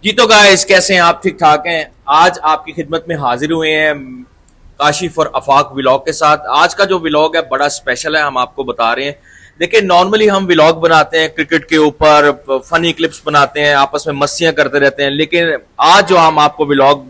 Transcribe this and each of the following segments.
جی تو گائز کیسے ہیں آپ؟ ٹھیک ٹھاک ہیں؟ آج آپ کی خدمت میں حاضر ہوئے ہیں کاشف اور افاق ولاگ کے ساتھ. آج کا جو ولاگ ہے بڑا اسپیشل ہے, ہم آپ کو بتا رہے ہیں. دیکھیں نارملی ہم ولاگ بناتے ہیں کرکٹ کے اوپر, فنی کلپس بناتے ہیں, آپس میں مستیاں کرتے رہتے ہیں, لیکن آج جو ہم آپ کو ولاگ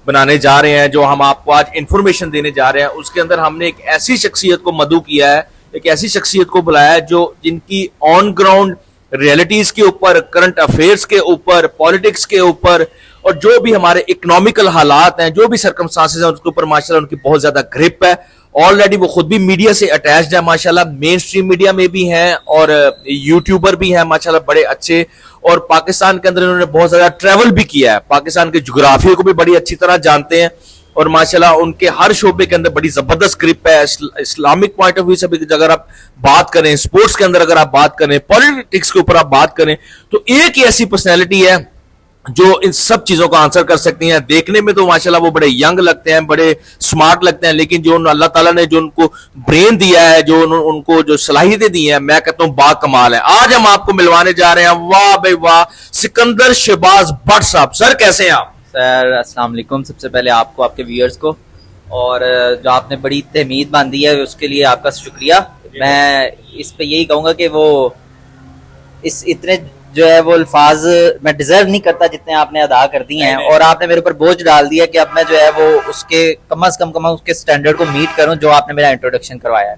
بنانے جا رہے ہیں, جو ہم آپ کو آج انفارمیشن دینے جا رہے ہیں, اس کے اندر ہم نے ایک ایسی شخصیت کو مدعو کیا ہے, ایک ایسی شخصیت کو بلایا ہے جن کی آن گراؤنڈ ریئلٹیز کے اوپر, کرنٹ افیئرس کے اوپر, پالیٹکس کے اوپر, اور جو بھی ہمارے اکنامیکل حالات ہیں, جو بھی سرکمسٹانسز ہیں, اس کے اوپر ماشاءاللہ ان کی بہت زیادہ گرپ ہے. آلریڈی وہ خود بھی میڈیا سے اٹیچڈ ہے ماشاءاللہ, مین سٹریم میڈیا میں بھی ہیں اور یوٹیوبر بھی ہیں ماشاءاللہ بڑے اچھے, اور پاکستان کے اندر انہوں نے بہت زیادہ ٹریول بھی کیا ہے, پاکستان کے جغرافیے کو بھی بڑی اچھی طرح جانتے ہیں, اور ماشاءاللہ ان کے ہر شعبے کے اندر بڑی زبردست گرپ ہے. اسلامک پوائنٹ آف ویو سے بھی اگر آپ بات کریں, سپورٹس کے اندر اگر آپ بات کریں, پولیٹکس کے اوپر آپ بات کریں, تو ایک ہی ایسی پرسنالٹی ہے جو ان سب چیزوں کا آنسر کر سکتی ہیں. دیکھنے میں تو ماشاءاللہ وہ بڑے ینگ لگتے ہیں, بڑے سمارٹ لگتے ہیں, لیکن جو اللہ تعالیٰ نے جو ان کو برین دیا ہے, جو ان کو جو صلاحیتیں دی ہیں, میں کہتا ہوں با کمال ہے. آج ہم آپ کو ملوانے جا رہے ہیں, واہ بھائی واہ, سکندر شہباز بٹ صاحب. سر کیسے ہیں آپ؟ سر السلام علیکم. سب سے پہلے آپ کو, آپ کے ویورز کو, اور جو آپ نے بڑی تحمید باندھی ہے اس کے لیے آپ کا شکریہ. میں اس پہ یہی کہوں گا کہ وہ اتنے جو ہے وہ الفاظ میں ڈیزرو نہیں کرتا جتنے آپ نے ادا کر دی ہیں, اور آپ نے میرے اوپر بوجھ ڈال دیا کہ اب میں جو ہے وہ اس کے کم از کم اس کے سٹینڈرڈ کو میٹ کروں جو آپ نے میرا انٹروڈکشن کروایا ہے.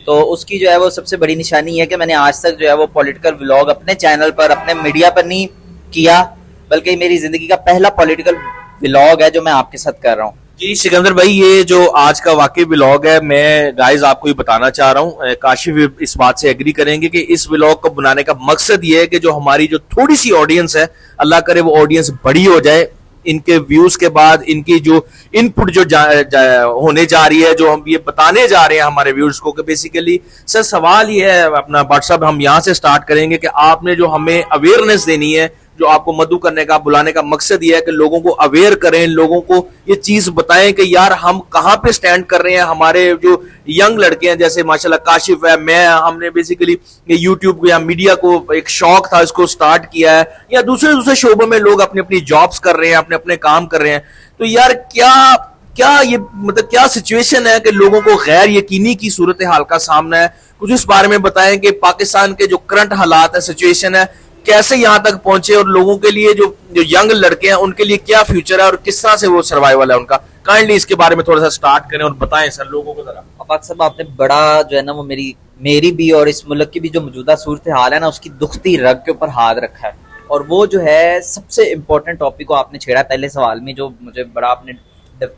تو اس کی جو ہے وہ سب سے بڑی نشانی ہے کہ میں نے آج تک جو ہے وہ پولیٹیکل ولاگ اپنے چینل پر, اپنے میڈیا پر نہیں کیا, بلکہ میری زندگی کا پہلا پولیٹیکل ولاگ ہے جو میں آپ کے ساتھ کر رہا ہوں. جی سکندر بھائی, یہ جو آج کا واقعی ولاگ ہے, میں گائز آپ کو یہ بتانا چاہ رہا ہوں, کاشف اس بات سے ایگری کریں گے کہ اس ولاگ کو بنانے کا مقصد یہ ہے کہ جو ہماری جو تھوڑی سی آڈینس ہے, اللہ کرے وہ آڈینس بڑی ہو جائے, ان کے ویوز کے بعد ان کی جو ان پٹ جو ہونے جا رہی ہے, جو ہم یہ بتانے جا رہے ہیں ہمارے ویورز کو, کہ بیسیکلی سر سوال یہ ہے اپنا بٹ صاحب, ہم یہاں سے سٹارٹ کریں گے کہ آپ نے جو ہمیں اویئرنیس دینی ہے, جو آپ کو مدعو کرنے کا, بلانے کا مقصد یہ ہے کہ لوگوں کو اویئر کریں, لوگوں کو یہ چیز بتائیں کہ یار ہم کہاں پہ سٹینڈ کر رہے ہیں. ہمارے جو ینگ لڑکے ہیں جیسے ماشاءاللہ کاشف ہے, میں, ہم نے بیسیکلی یوٹیوب یا میڈیا کو ایک شوق تھا, اس کو سٹارٹ کیا ہے, یا دوسرے شعبوں میں لوگ اپنی اپنی جابس کر رہے ہیں, اپنے کام کر رہے ہیں. تو یار کیا یہ مطلب کیا سچویشن ہے کہ لوگوں کو غیر یقینی کی صورتحال کا سامنا ہے. کچھ اس بارے میں بتائیں کہ پاکستان کے جو کرنٹ حالات ہے, سچویشن ہے, کیسے یہاں تک پہنچے, اور لوگوں کے لیے جو ینگ لڑکے ہیں ان کے لیے کیا فیوچر ہے, اور کس طرح سے وہ سروائیول ہے ان کا. کائنڈلی اس کے بارے میں تھوڑا سا سٹارٹ کریں اور بتائیں سر لوگوں کو ذرا. افاق صاحب, آپ نے بڑا جو ہے نا وہ میری بھی اور اس ملک کی بھی جو موجودہ صورتحال ہے نا, اس کی دکھتی رگ کے اوپر ہاتھ رکھا ہے, اور وہ جو ہے سب سے امپورٹنٹ ٹاپک کو آپ نے چھیڑا پہلے سوال میں, جو مجھے بڑا آپ نے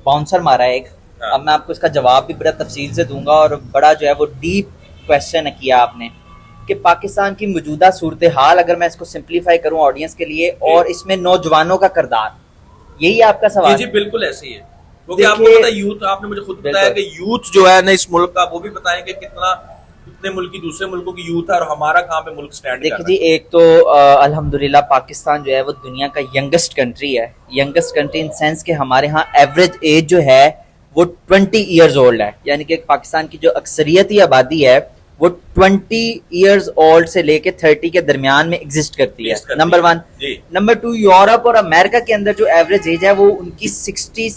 باؤنسر مارا ہے ایک. اب میں آپ کو اس کا جواب بھی بڑا تفصیل سے دوں گا, اور بڑا جو ہے وہ ڈیپ کویسچن کیا آپ نے کہ پاکستان کی موجودہ صورتحال, اگر میں اس کو سمپلیفائی کروں آڈینس کے لیے, اور اس میں نوجوانوں کا کردار, یہی آپ کا سوال. جی بالکل ایسے ہی ہے, کیونکہ آپ کو پتہ یوتھ, آپ نے مجھے خود بتایا کہ یوتھ جو ہے نا اس ملک کا, وہ بھی بتائیں کہ کتنے ملک کی, دوسرے ملکوں کی یوتھ ہے, اور ہمارا کہاں پہ ملک سٹینڈ کر رہا ہے. دیکھیں جی, ایک تو الحمدللہ پاکستان جو ہے وہ دنیا کا ینگسٹ کنٹری ہے. ینگسٹ کنٹری ان سینس کہ ہمارے ہاں ایوریج ایج جو ہے وہ 20 ایئرز اولڈ ہے, یعنی کہ پاکستان کی جو اکثریتی آبادی ہے وہ 20 ایئرز اولڈ سے لے کے 30 کے درمیان میں ایگزسٹ کرتی ہے. نمبر 1. نمبر 2, یورپ اور امریکہ کے اندر جو ایوریج ایج ہے وہ ان کی 60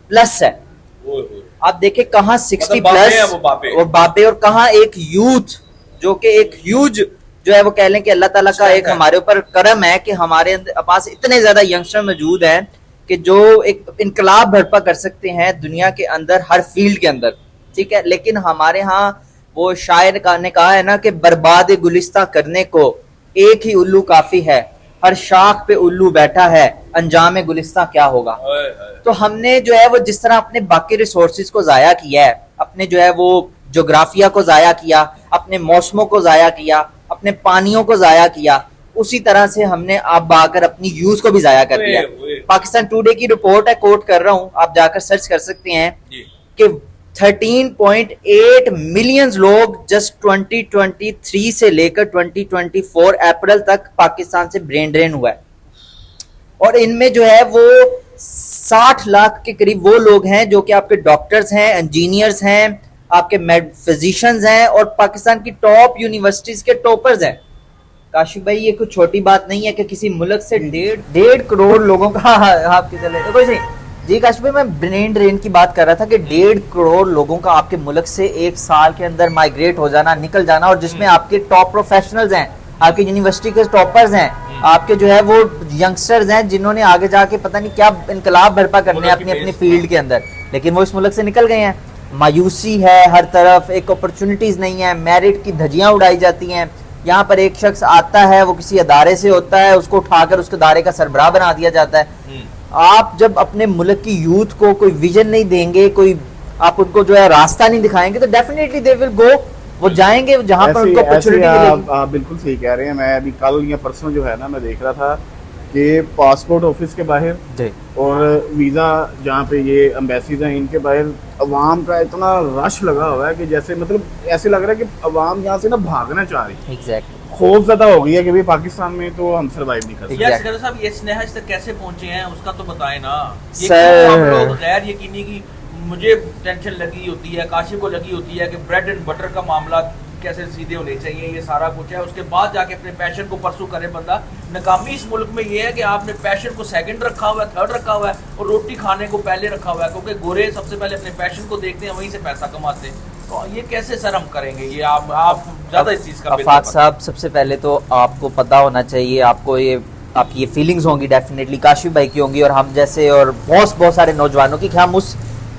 پلس ہے. آپ دیکھیں کہاں 60 پلس وہ بابے, اور کہاں ایک یوتھ جو کہ ایک ہیوج جو ہے وہ کہہ لیں کہ اللہ تعالیٰ کا ایک ہمارے اوپر کرم ہے کہ ہمارے پاس اتنے زیادہ ینگسٹر موجود ہیں کہ جو ایک انقلاب برپا کر سکتے ہیں دنیا کے اندر ہر فیلڈ کے اندر, ٹھیک ہے. لیکن ہمارے ہاں وہ شاعر نے کہا ہے نا کہ برباد گلستہ کرنے کو ایک ہی الو کافی ہے, ہر شاخ پہ الو بیٹھا ہے, انجام گلستہ کیا ہوگا. تو ہم نے جو ہے وہ جس طرح اپنے باقی ریسورسز کو ضائع کیا ہے, اپنے جو ہے وہ جغرافیہ کو ضائع کیا, اپنے موسموں کو ضائع کیا, اپنے پانیوں کو ضائع کیا, اسی طرح سے ہم نے اب آ کر اپنی یوز کو بھی ضائع کر دیا. پاکستان ٹوڈے کی رپورٹ ہے, کوٹ کر رہا ہوں, آپ جا کر سرچ کر سکتے ہیں کہ 13.8 ملین لوگ جسٹ 2023 سے لے کر 2024 اپریل تک پاکستان سے برین ڈرین ہوا ہے, اور ان میں جو ہے وہ 60 لاکھ کے قریب وہ لوگ ہیں جو کہ آپ کے ڈاکٹرز ہیں, انجینئرز ہیں, آپ کے فزیشنز ہیں, اور پاکستان کی ٹاپ یونیورسٹیز کے ٹاپرز ہیں. काशिफ भाई ये कुछ छोटी बात नहीं है कि किसी मुल्क से डेढ़ करोड़ लोगों का आपके चले कोई नहीं जी काशिफ भाई, मैं ब्रेन ड्रेन की बात कर रहा था कि 1.5 करोड़ लोगों का आपके मुल्क से एक साल के अंदर माइग्रेट हो जाना, निकल जाना, और जिसमें आपके टॉप प्रोफेशनल्स हैं, आपकी यूनिवर्सिटी के टॉपर्स हैं, आपके जो है वो यंगस्टर्स हैं जिन्होंने आगे जाके पता नहीं क्या इनकलाब बर्पा करने हैं अपनी अपनी फील्ड के अंदर, लेकिन वो इस मुल्क से निकल गए हैं। मायूसी है हर तरफ, एक अपॉर्चुनिटीज नहीं है, मेरिट की धज्जियां उड़ाई जाती हैं। यहाँ पर एक शख्स आता है, वो किसी अदारे से होता है, उसको उठाकर उसके अदारे का सरबराह बना दिया जाता है। आप जब अपने मुल्क की यूथ को कोई विजन नहीं देंगे, कोई आप उनको जो है रास्ता नहीं दिखाएंगे, तो डेफिनेटली दे विल गो, वो जाएंगे जहां पर उनको अपॉर्चुनिटी मिलेगी। आप बिल्कुल सही कह रहे हैं। मैं अभी कल या परसों जो है ना, मैं देख रहा था कि पासपोर्ट ऑफिस के बाहर और वीज़ा जहाँ पे ये एम्बेसीज हैं इनके बाहर अवाम का इतना रश लगा हुआ है कि जैसे मतलब ऐसे लग रहा है कि अवाम यहाँ से ना भागना चाह रही है। एग्जैक्टली खौफ ज़्यादा हो गई है कि भाई पाकिस्तान में तो हम सर्वाइव नहीं कर सकते। यार सिकंदर साहब, ये स्नेहज तक कैसे पहुंचे हैं उसका तो बताएं ना। ये सर, क्यों हम लोग गैर यकीनी की मुझे टेंशन लगी होती है, काशिफ को लगी होती है कि ब्रेड एंड बटर का मामला कैसे सीधे होने चाहिए, ये सारा कुछ है, उसके बाद जाके अपने पैशन को परसू करे बंदा। नाकामी इस मुल्क में ये है कि आपने पैशन को सेकंड रखा हुआ है, थर्ड रखा हुआ है, और रोटी खाने को पहले रखा हुआ है, क्योंकि गोरे सबसे पहले अपने पैशन को देखते हैं, वहीं से पैसा कमाते हैं। तो ये कैसे सर हम करेंगे? ये आप ज्यादा इस चीज का आफाक साहब, सबसे पहले तो आपको पता होना चाहिए, आपको ये आपकी ये फीलिंग्स होंगी, डेफिनेटली काशिफ भाई की होंगी और हम जैसे और बहुत सारे नौजवानों की, कि हम उस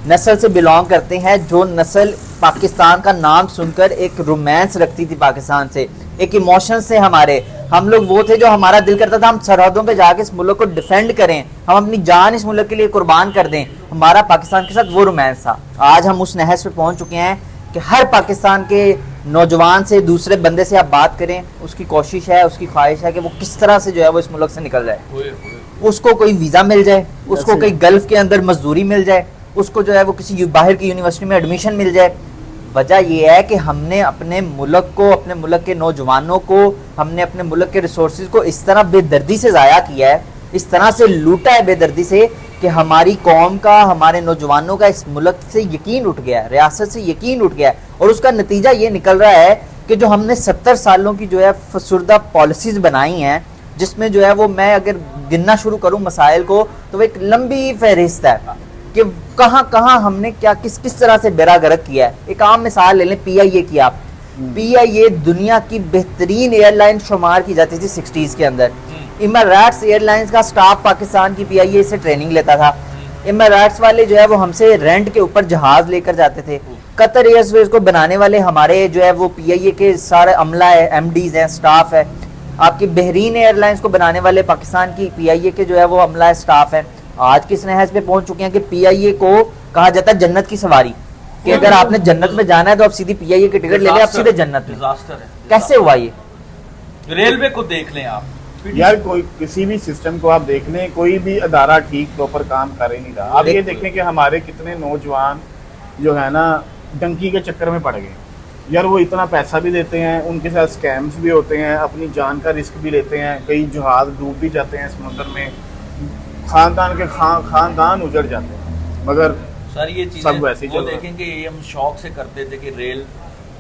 नस्ल से बिलोंग करते हैं जो नस्ल पाकिस्तान का नाम सुनकर एक रोमांस रखती थी पाकिस्तान से, एक इमोशन से हमारे, हम लोग वो थे जो हमारा दिल करता था हम सरहदों पे जाके इस मुल्क को डिफेंड करें, हम अपनी जान इस मुल्क के लिए कुर्बान कर दें, हमारा पाकिस्तान के साथ वो रोमांस था। आज हम उस नहज पे पहुंच चुके हैं कि हर पाकिस्तान के नौजवान से, दूसरे बंदे से आप बात करें, उसकी कोशिश है, उसकी ख्वाहिश है कि वो किस तरह से जो है वो इस मुल्क से निकल जाए, उसको कोई वीज़ा मिल जाए, उसको कोई गल्फ के अंदर मजदूरी मिल जाए, उसको जो है वो किसी बाहर की यूनिवर्सिटी में एडमिशन मिल जाए। वजह ये है कि हमने अपने मुल्क को, अपने मुल्क के नौजवानों को, हमने अपने मुल्क के रिसोर्सेज को इस तरह बेदर्दी से ज़ाया किया है, इस तरह से लूटा है बेदर्दी से कि हमारी कौम का, हमारे नौजवानों का इस मुल्क से यकीन उठ गया है, रियासत से यकीन उठ गया है। और उसका नतीजा ये निकल रहा है कि जो हमने 70 सालों की जो है फसुर्दा पॉलिसीज़ बनाई हैं, जिसमें जो है वो मैं अगर गिनना शुरू करूँ मसाइल को तो वो एक लंबी फहरिस्त है कि कहाँ कहाँ हमने क्या किस तरह से बेड़ा गर्क किया है। एक आम मिसाल ले लें PIA की आप, PIA दुनिया की बेहतरीन एयरलाइन शुमार की जाती थी 60s के अंदर। इमराट्स एयरलाइंस का स्टाफ पाकिस्तान की PIA से ट्रेनिंग लेता था। इमराट्स वाले जो है वो हमसे रेंट के ऊपर जहाज लेकर जाते थे। कतर एयरवेज को बनाने वाले हमारे जो है वो PIA के सारे अमला है, MDs हैं, स्टाफ है। आपकी बहरीन एयरलाइंस को बनाने वाले पाकिस्तान की PIA के जो है वो अमला है, स्टाफ है। आज किस नहज पे पहुंच चुके हैं कि PIA को कहा जाता है जन्नत की सवारी, कि अगर आपने जन्नत में जाना है तो आप सीधी PIA की टिकट ले लें, आप सीधे जन्नत में। डिजास्टर है। कैसे हुआ ये? रेलवे को देख लें आप यार, कोई किसी भी सिस्टम को आप देख लें, कोई भी अदारा ठीक प्रॉपर काम कर ही नहीं रहा। आप ये देखें कि हमारे कितने नौजवान जो है ना डंकी के चक्कर में पड़ गए। यार वो इतना पैसा भी देते हैं, उनके साथ स्कैम्स भी होते हैं, अपनी जान का रिस्क भी लेते हैं, कई जहाज डूब भी जाते हैं समुद्र में, खानदान के खानदान उजड़ जाते हैं। मगर सर ये चीजें सब वैसे वो देखेंगे, ये हम शौक से करते थे कि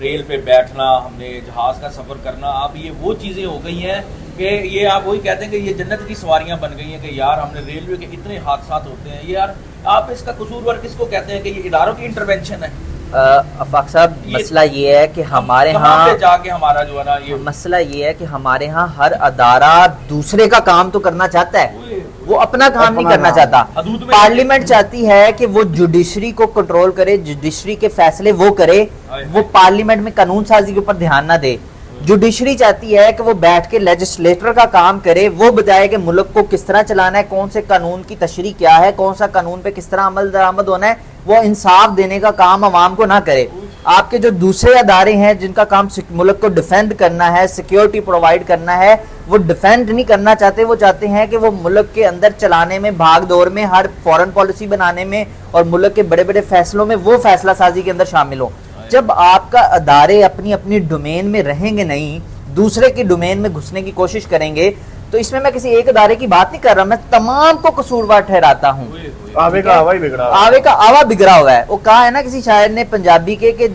रेल पे बैठना, हमने जहाज का सफर करना। अब ये वो चीजें हो गई हैं कि ये आप वही कहते हैं कि ये जन्नत की सवारियां बन गई हैं कि यार हमने रेलवे के इतने हादसात होते हैं। ये यार आप इसका कसूरवार किसको कहते हैं? कि ये इदारों की इंटरवेंशन है। अफाक साहब, मसला ये है कि हमारे यहाँ जाके हमारा जो है ना ये मसला ये है कि हमारे यहाँ हर अदारा दूसरे का काम तो करना चाहता है, वो अपना काम नहीं करना चाहता। पार्लियामेंट चाहती है कि वो जुडिशरी को कंट्रोल करे, जुडिशरी के फैसले वो करे, वो पार्लियामेंट में कानून साजी के ऊपर ध्यान ना दे। जुडिशरी चाहती है कि वो बैठ के लेजिस्लेटर का काम करे, वो बताए कि मुल्क को किस तरह चलाना है, कौन से कानून की तशरी क्या है, कौन सा कानून पे किस तरह अमल दरामद होना है। वो इंसाफ देने का काम अवाम को ना करे। आपके जो दूसरे अदारे हैं जिनका काम मुल्क को डिफेंड करना है, सिक्योरिटी प्रोवाइड करना है, वो डिफेंड नहीं करना चाहते। वो चाहते हैं कि वो मुल्क के अंदर चलाने में, भाग दौड़ में, हर फॉरेन पॉलिसी बनाने में और मुल्क के बड़े बड़े फैसलों में वो फैसला साजी के अंदर शामिल हो। जब आपका अदारे अपनी अपनी डोमेन में रहेंगे नहीं, दूसरे की डोमेन में घुसने की कोशिश करेंगे, तो इसमें मैं किसी एक अदारे की बात नहीं कर रहा, मैं तमाम को कसूरवार ठहराता हूँ। आवे का आवा ही बिगड़ा आवे का आवा बिगड़ा हुआ है। वो कहा है ना किसी शायर ने पंजाबी के कि